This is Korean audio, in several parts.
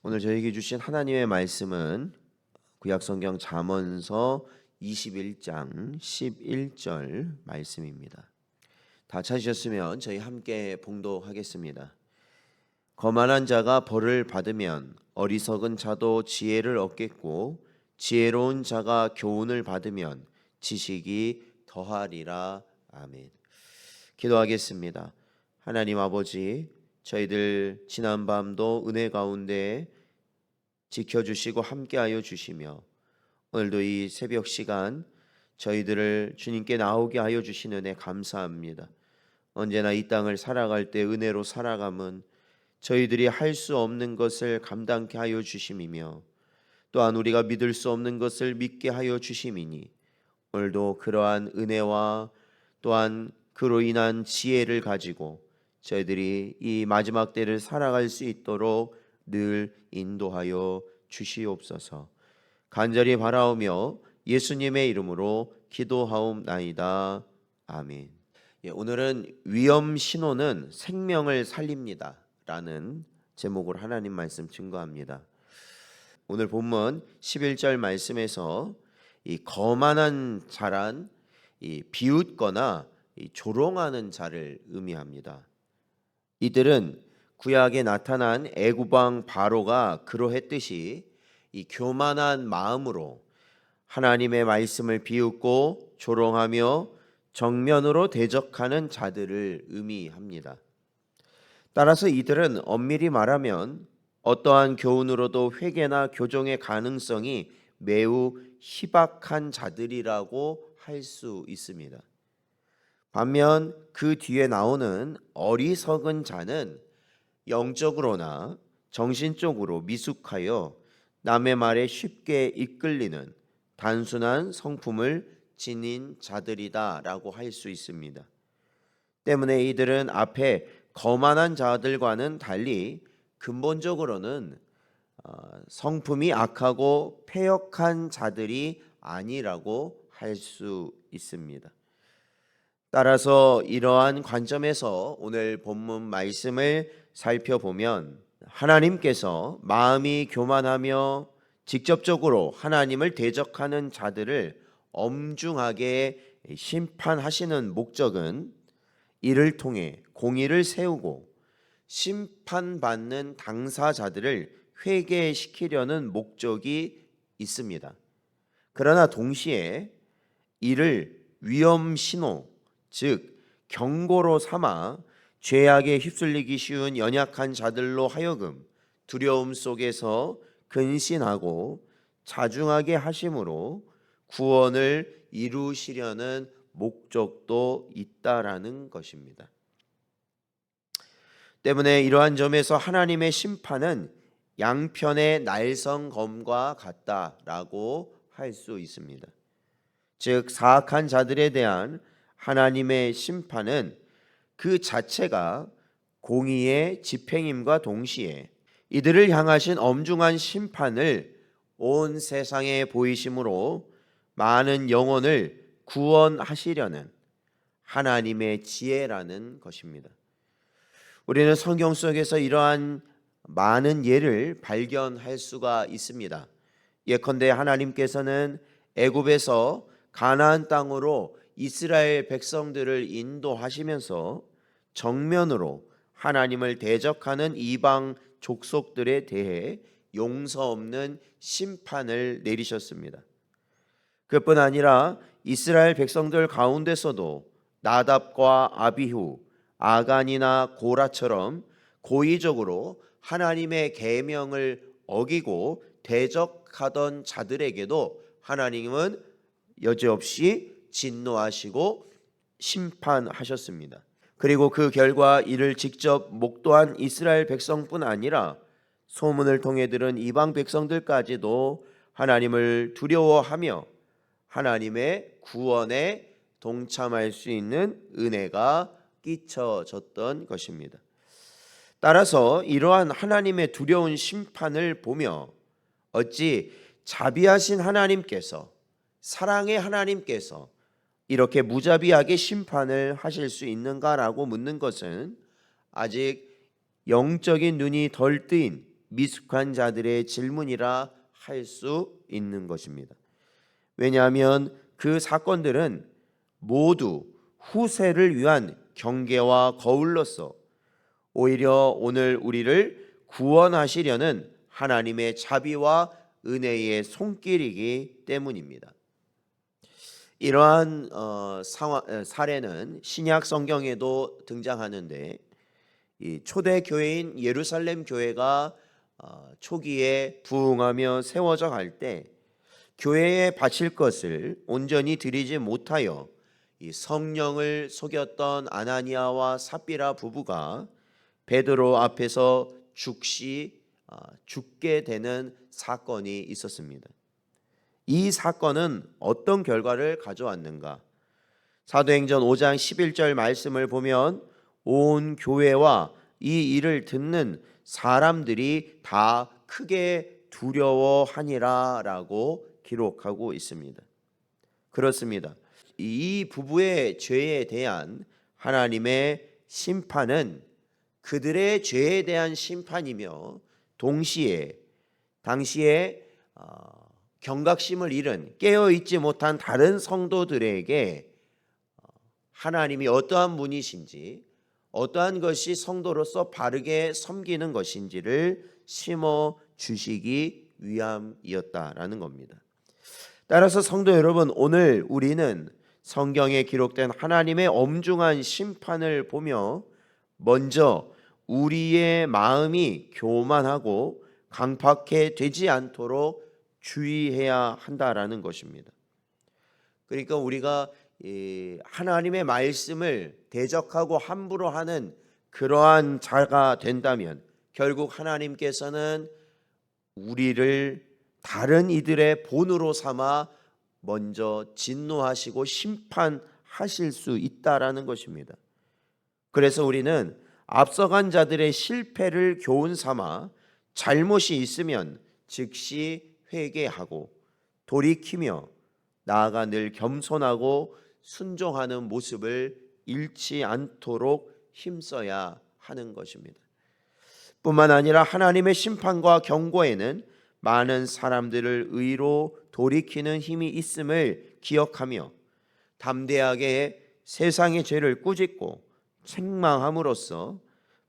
오늘 저에게 주신 하나님의 말씀은 구약성경 잠언서 21장 11절 말씀입니다. 다 찾으셨으면 저희 함께 봉독하겠습니다. 거만한 자가 벌을 받으면 어리석은 자도 지혜를 얻겠고 지혜로운 자가 교훈을 받으면 지식이 더하리라. 아멘. 기도하겠습니다. 하나님 아버지, 저희들 지난밤도 은혜 가운데 지켜주시고 함께하여 주시며 오늘도 이 새벽 시간 저희들을 주님께 나오게 하여 주신 은혜 감사합니다. 언제나 이 땅을 살아갈 때 은혜로 살아감은 저희들이 할 수 없는 것을 감당케 하여 주심이며 또한 우리가 믿을 수 없는 것을 믿게 하여 주심이니 오늘도 그러한 은혜와 또한 그로 인한 지혜를 가지고 저희들이 이 마지막 때를 살아갈 수 있도록 늘 인도하여 주시옵소서. 간절히 바라오며 예수님의 이름으로 기도하옵나이다. 아멘. 오늘은 위험 신호는 생명을 살립니다 라는 제목으로 하나님 말씀 증거합니다. 오늘 본문 11절 말씀에서 이 거만한 자란 이 비웃거나 이 조롱하는 자를 의미합니다. 이들은 구약에 나타난 애굽왕 바로가 그러했듯이 이 교만한 마음으로 하나님의 말씀을 비웃고 조롱하며 정면으로 대적하는 자들을 의미합니다. 따라서 이들은 엄밀히 말하면 어떠한 교훈으로도 회개나 교정의 가능성이 매우 희박한 자들이라고 할 수 있습니다. 반면 그 뒤에 나오는 어리석은 자는 영적으로나 정신적으로 미숙하여 남의 말에 쉽게 이끌리는 단순한 성품을 지닌 자들이다 라고 할 수 있습니다. 때문에 이들은 앞에 거만한 자들과는 달리 근본적으로는 성품이 악하고 패역한 자들이 아니라고 할 수 있습니다. 따라서 이러한 관점에서 오늘 본문 말씀을 살펴보면 하나님께서 마음이 교만하며 직접적으로 하나님을 대적하는 자들을 엄중하게 심판하시는 목적은 이를 통해 공의를 세우고 심판받는 당사자들을 회개시키려는 목적이 있습니다. 그러나 동시에 이를 위험 신호, 즉 경고로 삼아 죄악에 휩쓸리기 쉬운 연약한 자들로 하여금 두려움 속에서 근신하고 자중하게 하심으로 구원을 이루시려는 목적도 있다라는 것입니다. 때문에 이러한 점에서 하나님의 심판은 양편의 날성검과 같다라고 할 수 있습니다. 즉 사악한 자들에 대한 하나님의 심판은 그 자체가 공의의 집행임과 동시에 이들을 향하신 엄중한 심판을 온 세상에 보이심으로 많은 영혼을 구원하시려는 하나님의 지혜라는 것입니다. 우리는 성경 속에서 이러한 많은 예를 발견할 수가 있습니다. 예컨대 하나님께서는 애굽에서 가나안 땅으로 이스라엘 백성들을 인도하시면서 정면으로 하나님을 대적하는 이방 족속들에 대해 용서 없는 심판을 내리셨습니다. 그뿐 아니라 이스라엘 백성들 가운데서도 나답과 아비후, 아간이나 고라처럼 고의적으로 하나님의 계명을 어기고 대적하던 자들에게도 하나님은 여지없이 진노하시고 심판하셨습니다. 그리고 그 결과 이를 직접 목도한 이스라엘 백성뿐 아니라 소문을 통해 들은 이방 백성들까지도 하나님을 두려워하며 하나님의 구원에 동참할 수 있는 은혜가 끼쳐졌던 것입니다. 따라서 이러한 하나님의 두려운 심판을 보며 어찌 자비하신 하나님께서, 사랑의 하나님께서 이렇게 무자비하게 심판을 하실 수 있는가라고 묻는 것은 아직 영적인 눈이 덜 뜨인 미숙한 자들의 질문이라 할 수 있는 것입니다. 왜냐하면 그 사건들은 모두 후세를 위한 경계와 거울로서 오히려 오늘 우리를 구원하시려는 하나님의 자비와 은혜의 손길이기 때문입니다. 이러한 사례는 신약 성경에도 등장하는데, 이 초대 교회인 예루살렘 교회가 초기에 부흥하며 세워져 갈 때 교회에 바칠 것을 온전히 드리지 못하여 이 성령을 속였던 아나니아와 삽비라 부부가 베드로 앞에서 죽게 되는 사건이 있었습니다. 이 사건은 어떤 결과를 가져왔는가? 사도행전 5장 11절 말씀을 보면 온 교회와 이 일을 듣는 사람들이 다 크게 두려워하니라 라고 기록하고 있습니다. 그렇습니다. 이 부부의 죄에 대한 하나님의 심판은 그들의 죄에 대한 심판이며 동시에 당시에 경각심을 잃은 깨어있지 못한 다른 성도들에게 하나님이 어떠한 분이신지, 어떠한 것이 성도로서 바르게 섬기는 것인지를 심어 주시기 위함이었다라는 겁니다. 따라서 성도 여러분, 오늘 우리는 성경에 기록된 하나님의 엄중한 심판을 보며 먼저 우리의 마음이 교만하고 강팍해 되지 않도록 주의해야 한다라는 것입니다. 그러니까 우리가 하나님의 말씀을 대적하고 함부로 하는 그러한 자가 된다면 결국 하나님께서는 우리를 다른 이들의 본으로 삼아 먼저 진노하시고 심판하실 수 있다라는 것입니다. 그래서 우리는 앞서간 자들의 실패를 교훈 삼아 잘못이 있으면 즉시 회개하고 돌이키며 나아가 늘 겸손하고 순종하는 모습을 잃지 않도록 힘써야 하는 것입니다. 뿐만 아니라 하나님의 심판과 경고에는 많은 사람들을 의로 돌이키는 힘이 있음을 기억하며 담대하게 세상의 죄를 꾸짖고 책망함으로써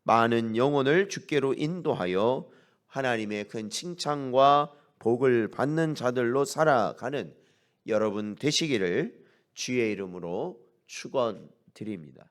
많은 영혼을 주께로 인도하여 하나님의 큰 칭찬과 복을 받는 자들로 살아가는 여러분 되시기를 주의 이름으로 축원드립니다.